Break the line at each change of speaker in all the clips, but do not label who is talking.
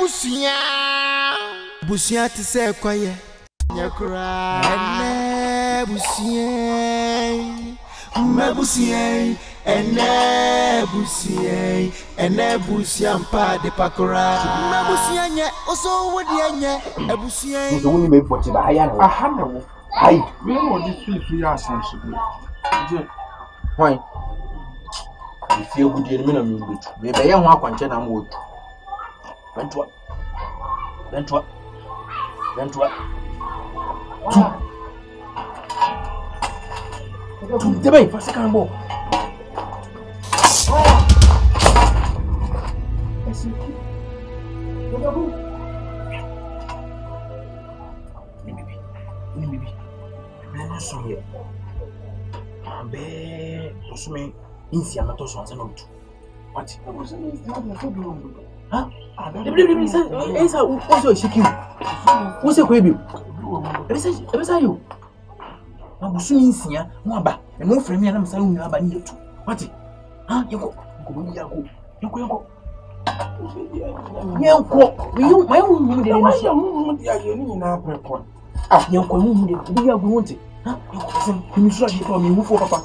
busia. Busia to say quiet. Nyakura. Enna busia. Mabusia. Enna busia. Enna busia mpa de pakura. Mabusia nye. Oso wodi nye. Abusia.
So we make for the higher.
Aha na wo.
Hi.
We know this free assumption.
Why? If you good in minimum, we be young one content and wood. Went what? To the bay for second ball. Insi amato so anse no. What? Huh? Esa uzo shiki. Wose ko ebi. Ebisa you. Abusu insia mo aba. E mo frame ya na msa nu aba ni yetu. What? Huh? Yeko. Ko yako. Yeko. Yeko. We my own de ni so mo de aye ni na prepon. Ah, yeko mo de bi ya go wonte. Huh? Yeko se mi so adi ko mi mu fo papa.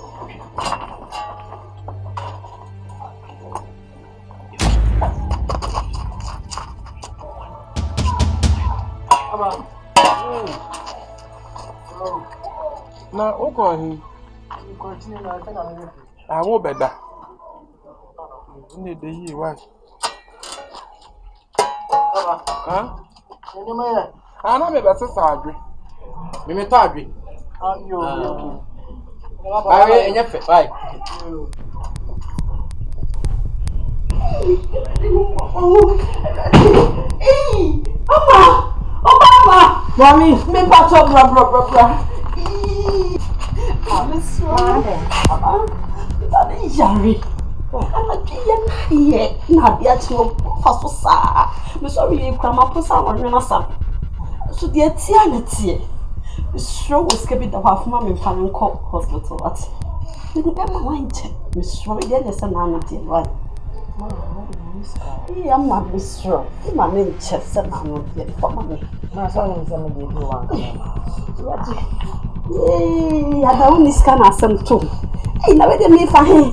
Na uko hi. I will better. Need the ye watch. Huh? I know better sadly. We may talk.
Bye, and your bye.
Obama! Mommy, me patch up, blah. I'm sorry. That is Jerry. I'm here. Nadia to Fasosa. I'm sorry, you come up with someone. So, dear Tianity. Miss Suro was keeping the half mum in Fanning Court Hospital. You never mind. Miss Suro, yes, and I'm not right. I'm not Miss Suro. My name is Chess, and I'm not yet for money. My son is a lady. I don't need scan as some too. Hey, now let me for him.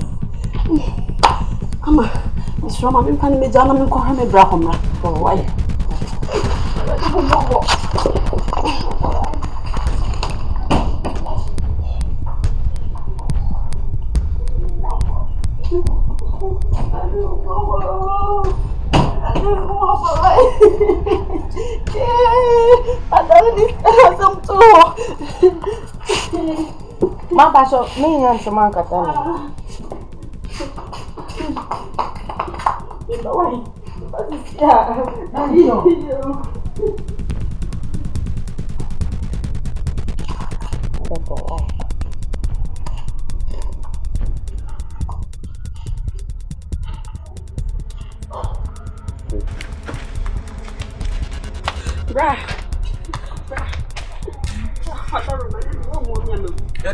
Ama, Miss Roma, I'm planning me down and call him a brahma for a while. I don't need some too.
Mama, so me and some man can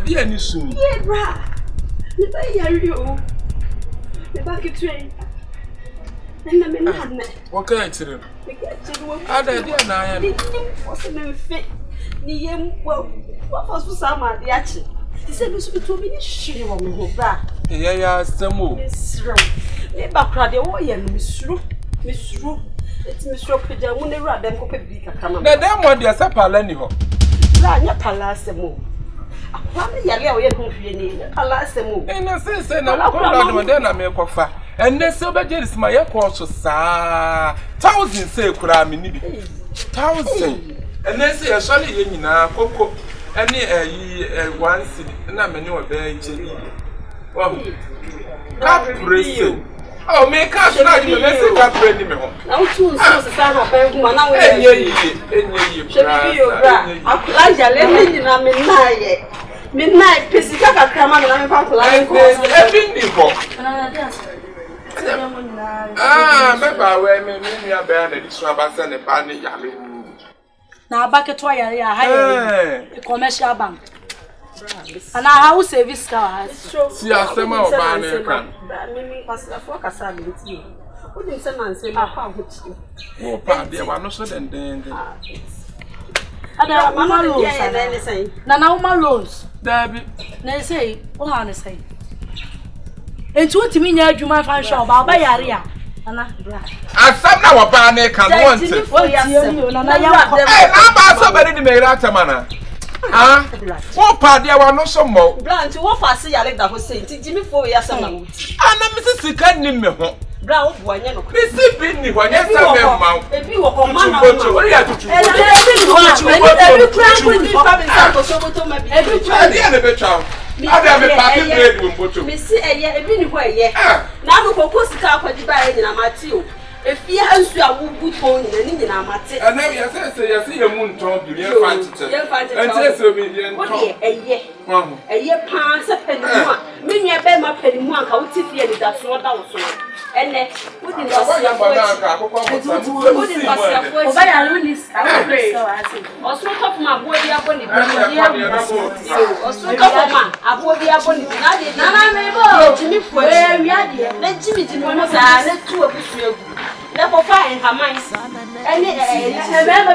Yeah, any soon.
Yeah, brah. The baby, you. The back of train. And the men had met.
What can I tell him? I don't know.
Wasn't fit. Well, what was some of the action? He said, Miss Vitumi, she won't be brah.
Yeah, some more.
Miss Rum. Maybe I cried the Oyaa, Miss Ru. It's Miss Rope, the one they rather than cook big. Come on,
damn what you're anyhow.
Ranya Palasemo. I yell at who you Palasemo.
In a sense, and I'm going to make a fire. And then so bad is my course, sir. Thousands say, could I mean, 1,000. And then say, surely in Coco, any once, and I'm a new very jelly. Well, God, oh, make us not even a second ready me home. Now, two sources are a very one hour. And ye, midnight, Pisica, come on, I'm about to lie. Ah, remember where me are banned this rabbit and a panny.
Now, back at Oyaa, commercial bank. And our house service car.
See, I stem out banner.
Mimi, Pastor, focus on it. Who didn't say man say my car which?
Oh, pa, there were no so then.
And Mama Rose. Nana Mama Rose.
Debbie.
They say, oh, Hannah say. And 20 minutes you might find shop, I'll buy area. Anna,
and some now a banner can want it. I'm somebody to make that man. Ah, what part there were no some more.
Blanche, what I see, I like that was saying, Jimmy 4 years old. And
Mrs. Sikan name me.
Brown, one, you know.
This is Binny, when you tell me, Mount.
If you walk on my
What are you to if you answer a wood phone in a matter, and then you say, a moon talk, you find it. And says, a year pants a penny one. Many a bear my penny one, how tiffy that's what I was. And then, wouldn't I also talk my boy, the abony, also talk of man, I bought the abony, Nana, Jimmy, where we are here. Let Jimmy Jimmy, let two of you. Therefore, fine, her mind. And remember,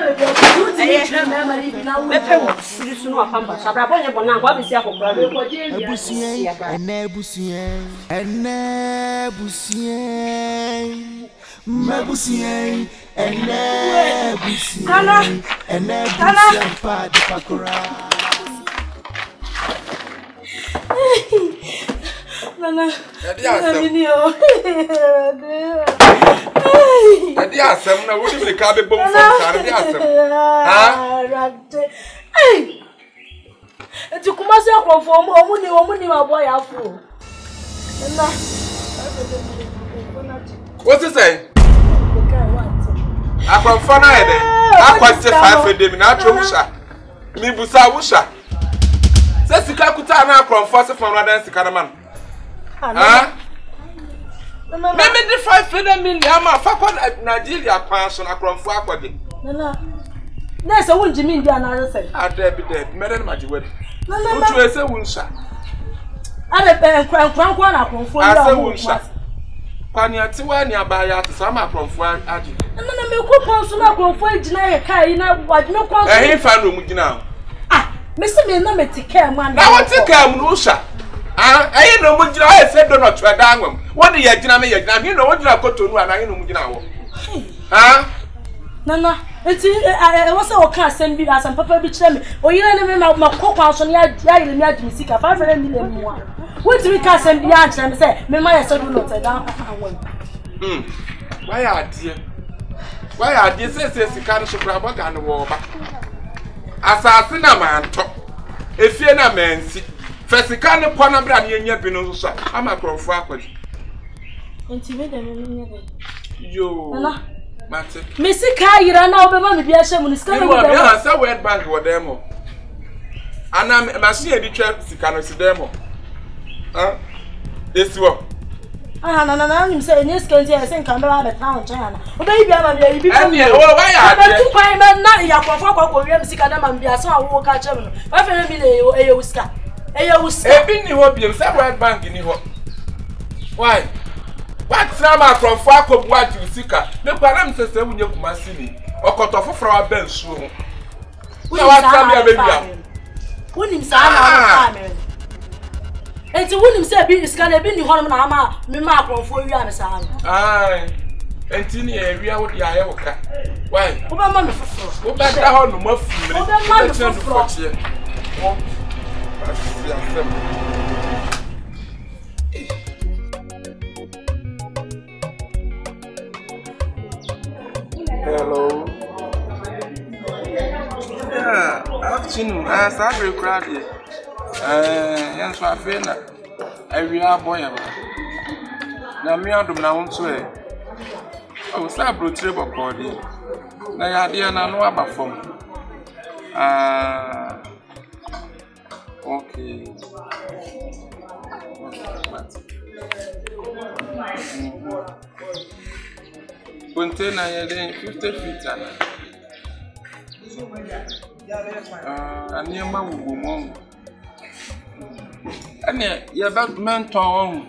Nana,
Dear Sam, now what is the cabin bone from Sardiasm?
Hey! And to come as a conform, only my boy afro.
What's it say? I from Fanade. I quite 5 for them, not Russia. Mibusa Wusha. Says the Kakutana from Fossil from Radan Sikanaman. Ah? Maybe the 5 million, I'm a fuck Nigeria passion across Fakodi.
Nana, there's a wound you mean, another thing.
I'd be dead, Madam Majiwet. Which was a woundsha.
I'm a pen crank one up on 4
woundsha. Panya Tiwania by out to some from Fwan Adi.
And then I make coupons to knock on 4 Janaya car, you know what no point.
I ain't found room now.
Ah, Mr. May take care, man.
I want to come, Russia. I ain't no much. I said, do not try down. What do you know what you have got to know? And I know now. Ah,
Nana, it's I was so can't send me as some papa betray me. Or you remember my coupons on your diary, music, 500 million more. What do we can't send the answer and say, me, my son, not down.
Why are dear? Why are dear says the kind of sugar and the war? Assassin a man talk. If you're a man, see. First, the kind of Panabra in your Pinosa, I'm a pro faked. Yo, Matter.
Missy Kai, you don't know about the Biasham when it's coming.
I saw Word Bank or demo. And I'm a machine editor, Sicano demo. Huh? This one.
Ah, no, I'm saying this country, I think I'm about a town, China. Oh, baby, I'm a baby.
Why are you
not your papa? We have Sicadam and Biasa, walk at German. I feel a Oscar.
I've been in Hobium, some Word Bank in Europe. Why? What's Rama from Farco? What you seek? The Param says, when you come see me, or cut off for our bench room. What's Rama?
Wouldn't say, and to win himself, it's going to be the home Mama, Mima for 4 years.
Aye, and Tini, we are with the Iowa. Why?
What about
what about the home of Hello. Yeah, afternoon. I'm very crowded. Yes, I feel that every boy. Now, me, I don't know to it. I was a brutal body. Now, I didn't know about phone. Okay. Container 50 feet. And near my woman. And you're about mentor.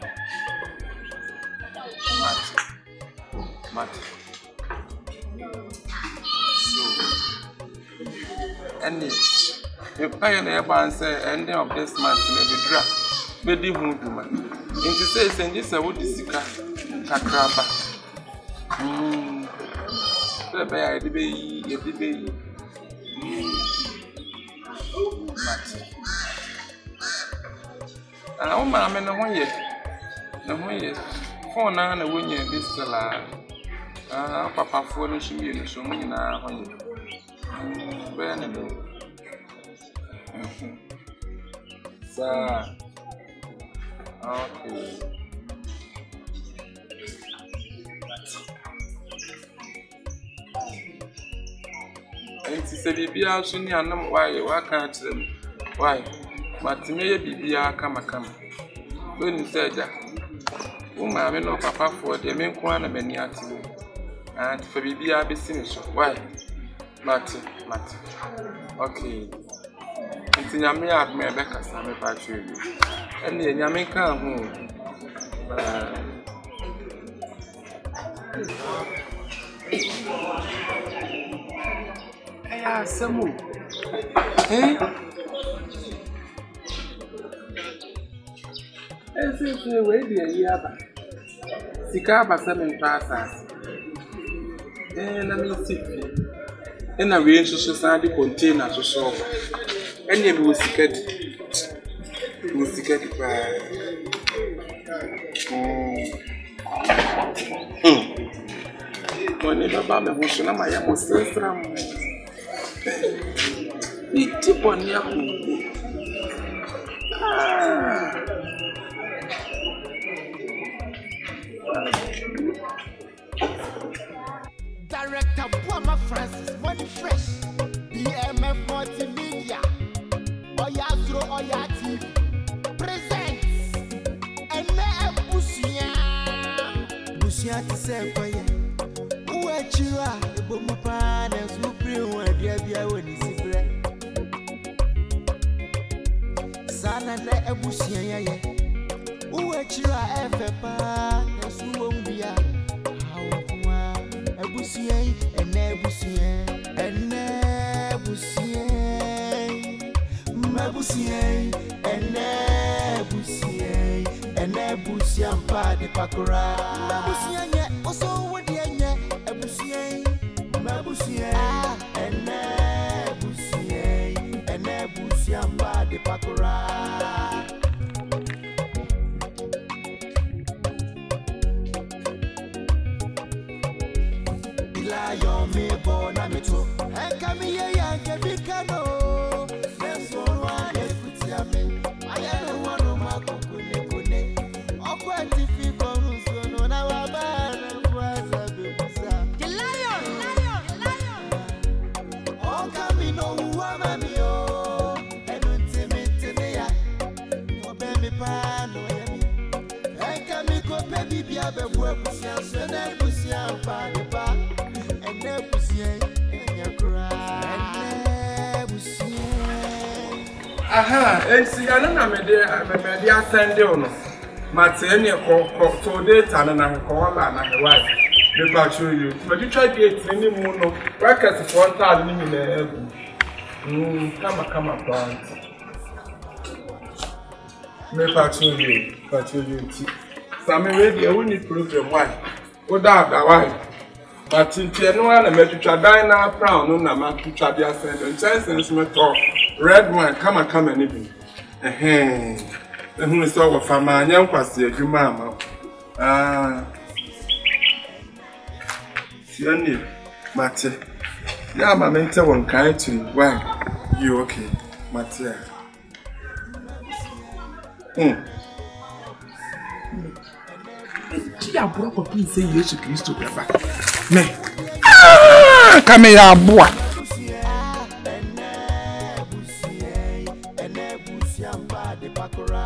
Mate. So, and if I say ending of this month, maybe won't do man. And to say, send this, I would disika kakraba. The baby, Mate. Oh, mamma, no one yet. No one yet. For now, the winner this Papa phone she be so many now. Benny. Sir. Okay. And she said, "Be out soon, and why can't them? Why? But may be come. When you said that, I know Papa for the main corner many at you. And for baby, I'll be seen. Why? Mate. Okay. It's in Yami at my back as I'm about you. And the Yami come home. Yeah, some more. Eh? As if you were the Yaba. Sikaba 7 passes. And I mean, and I will society container to solve. And you will seek it. When you have a motion, I am a sister. It's tip on Nyarko.
Director Boama Francis, Money Fresh, BMF Multimedia, Oyaa Suro, Oyaa TV, presents Enna Abusua to say for you. Who are you? Yeboah and Suro, where dear when you see bread. Sana na Abusua, who are you? Efepa, Suro, Abusua, Enna Abusua, Mpade Pakura. Abusua, also what the Abusua, Enna Abusua, Mpade Pakura. Yo me born a meto, and come here, young Cabicano. There's one put me. I don't want to mark Kune. Or quite if you come soon on our band and was a Abusua. The lion. Oh, come in, no woman, yo. And don't timid me. No baby pan, no. And come in, go baby, be a work with your son, Abusua, Papa.
Aha, and see, I don't know, maybe I send you. Matty, so data and I call and I wife. The battery you, but you try to get any mono, records for 1,000 in the come up, don't. Me battery you. Some radio only prove your wife. Without the wife. But if you know what I met to try now, crown, no, I'm to try the ascendant. Sense me talk. Red one, come and even. Who is our family? Young pastor, you mamma. Siani, Mate. Yeah, my mentor won't kind to you. Why? You okay, Mate? I broke a piece of Jesus Christ to get back. Me. Come here, boy.
Mpade Pakura.